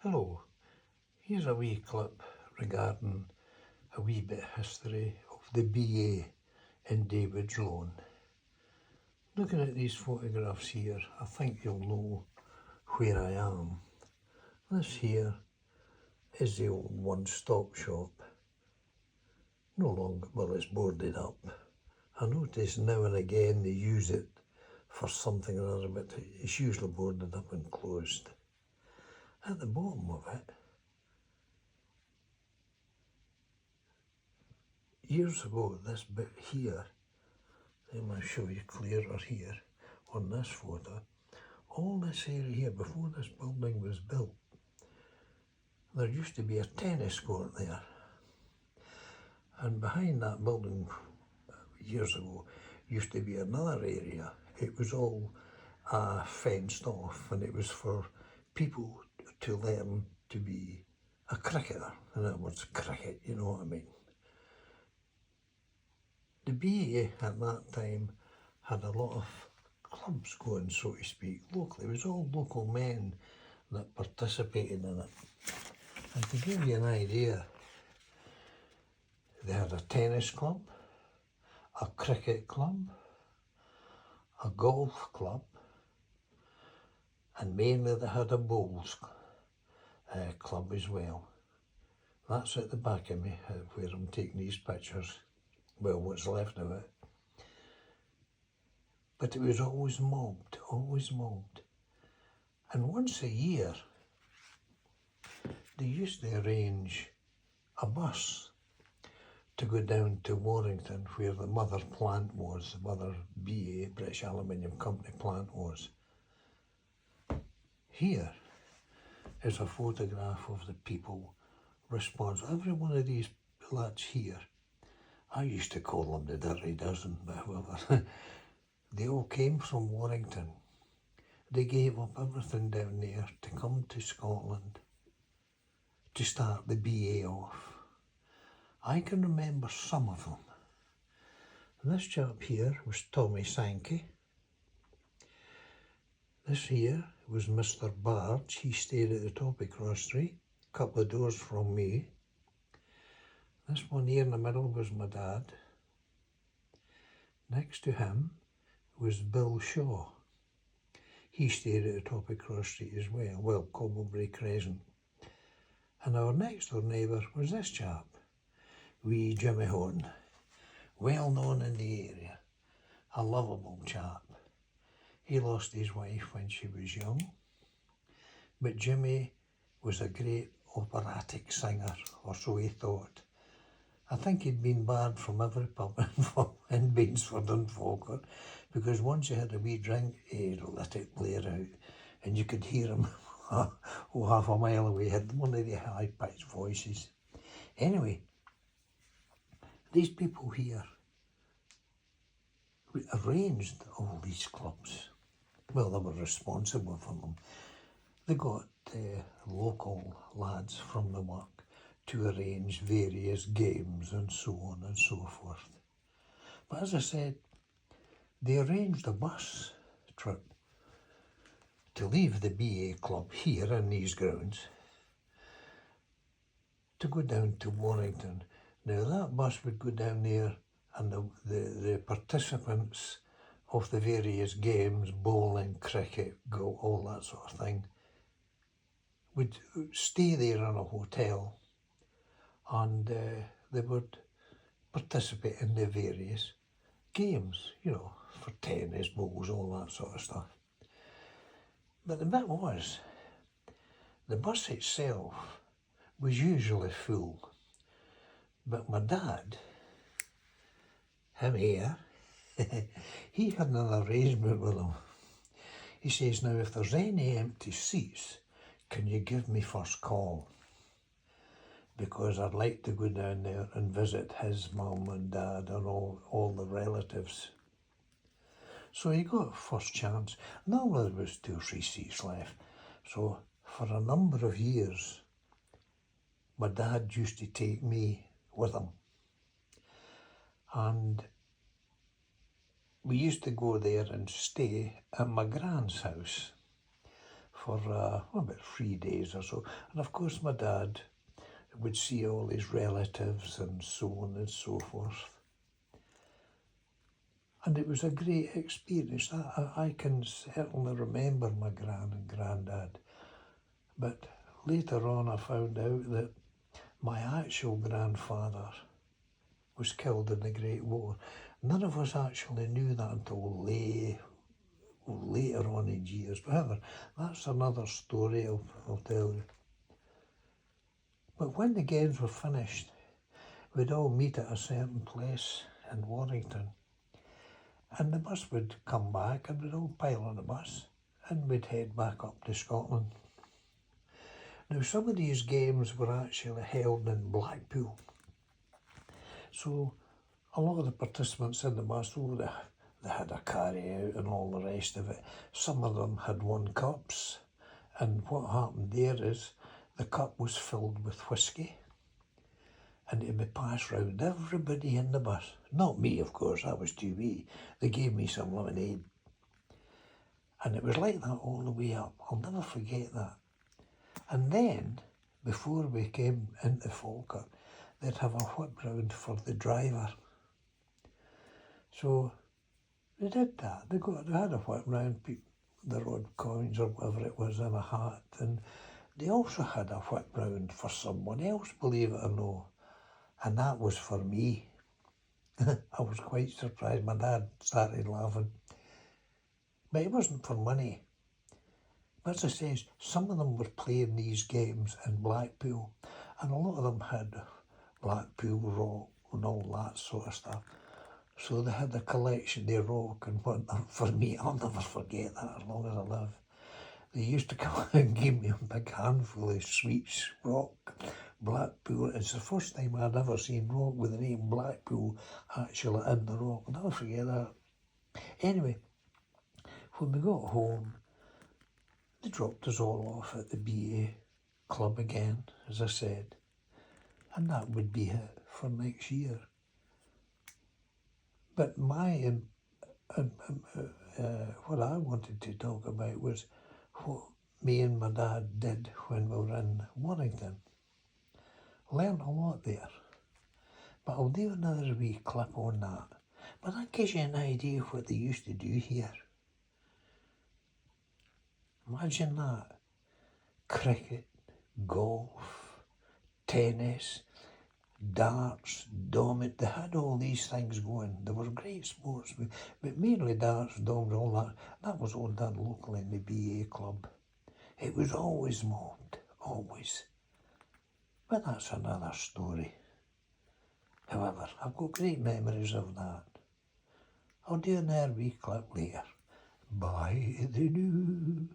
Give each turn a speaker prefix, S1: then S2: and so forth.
S1: Hello, here's a wee clip regarding a wee bit of history of the BA in David's Loan. Looking at these photographs here, I think you'll know where I am. This here is the old one-stop shop. No longer, well, it's boarded up. I notice now and again they use it for something or other, but it's usually boarded up and closed. At the bottom of it, years ago, this bit here, I might show you clearer here on this photo, all this area here, before this building was built, there used to be a tennis court there. And behind that building, years ago, used to be another area. It was all fenced off, and it was for people to learn to be a cricketer. In other words, cricket, you know what I mean. The BA at that time had a lot of clubs going, so to speak, locally. It was all local men that participated in it. And to give you an idea, they had a tennis club, a cricket club, a golf club, and mainly they had a bowls club as well. That's at the back of me, where I'm taking these pictures. Well, what's left of it. But it was always mobbed, always mobbed. And once a year, they used to arrange a bus to go down to Warrington, where the mother plant was, the mother BA, British Aluminium Company plant was. Here is a photograph of the people responsible. Every one of these lads here, I used to call them the Dirty Dozen, but however, they all came from Warrington. They gave up everything down there to come to Scotland to start the BA off. I can remember some of them. And this chap here was Tommy Sankey. This here was Mr. Barge. He stayed at the top of Cross Street, a couple of doors from me. This one here in the middle was my dad. Next to him was Bill Shaw. He stayed at the top of Cross Street as well, Cobblebury Crescent. And our next door neighbour was this chap, wee Jimmy Horton, well known in the area, a lovable chap. He lost his wife when she was young, but Jimmy was a great operatic singer, or so he thought. I think he'd been barred from every pub in Bainsford and Falkirk, because once he had a wee drink, he let it blare out, and you could hear him half a mile away. He had one of the high-pitched voices. Anyway, these people here arranged all these clubs. Well, they were responsible for them. They got local lads from the work to arrange various games and so on and so forth. But as I said, they arranged a bus trip to leave the BA club here in these grounds to go down to Warrington. Now that bus would go down there, and the participants of the various games, bowling, cricket, go, all that sort of thing, would stay there in a hotel, and they would participate in the various games, you know, for tennis, bowls, all that sort of stuff. But the bit was, the bus itself was usually full, but my dad, him here, he had an arrangement with him. He says, now if there's any empty seats, can you give me first call? Because I'd like to go down there and visit his mum and dad and all the relatives. So he got first chance. Normally there was 2 or 3 seats left. So for a number of years, my dad used to take me with him. And we used to go there and stay at my grand's house for about 3 days or so. And of course my dad would see all his relatives and so on and so forth. And it was a great experience. I can certainly remember my gran and granddad. But later on I found out that my actual grandfather was killed in the Great War. None of us actually knew that until later on in years. However, that's another story I'll tell you. But when the games were finished, we'd all meet at a certain place in Warrington. And the bus would come back and we'd all pile on the bus and we'd head back up to Scotland. Now some of these games were actually held in Blackpool. So a lot of the participants in the bus, they had a carry out and all the rest of it. Some of them had won cups, and what happened there is the cup was filled with whiskey and it would be passed round everybody in the bus. Not me, of course, I was too wee. They gave me some lemonade. And it was like that all the way up. I'll never forget that. And then, before we came into Falkirk, they'd have a whip round for the driver. So they did that. They had a whip round, the odd coins or whatever it was in a hat, and they also had a whip round for someone else, believe it or no, and that was for me. I was quite surprised. My dad started laughing. But it wasn't for money. But as I say, some of them were playing these games in Blackpool, and a lot of them had Blackpool rock and all that sort of stuff. So they had a collection of rock and whatnot for me. I'll never forget that as long as I live. They used to come and give me a big handful of sweets, rock, Blackpool. It's the first time I'd ever seen rock with the name Blackpool actually in the rock. I'll never forget that. Anyway, when we got home, they dropped us all off at the BA club again, as I said. And that would be it for next year. But what I wanted to talk about was what me and my dad did when we were in Warrington. Learned a lot there. But I'll do another wee clip on that. But that gives you an idea of what they used to do here. Imagine that. Cricket, golf, tennis, darts, dominoes. They had all these things going. They were great sports, but mainly darts, dominoes, all that. That was all done locally in the BA club. It was always mobbed, always. But that's another story. However, I've got great memories of that. I'll do another wee clip later. By the new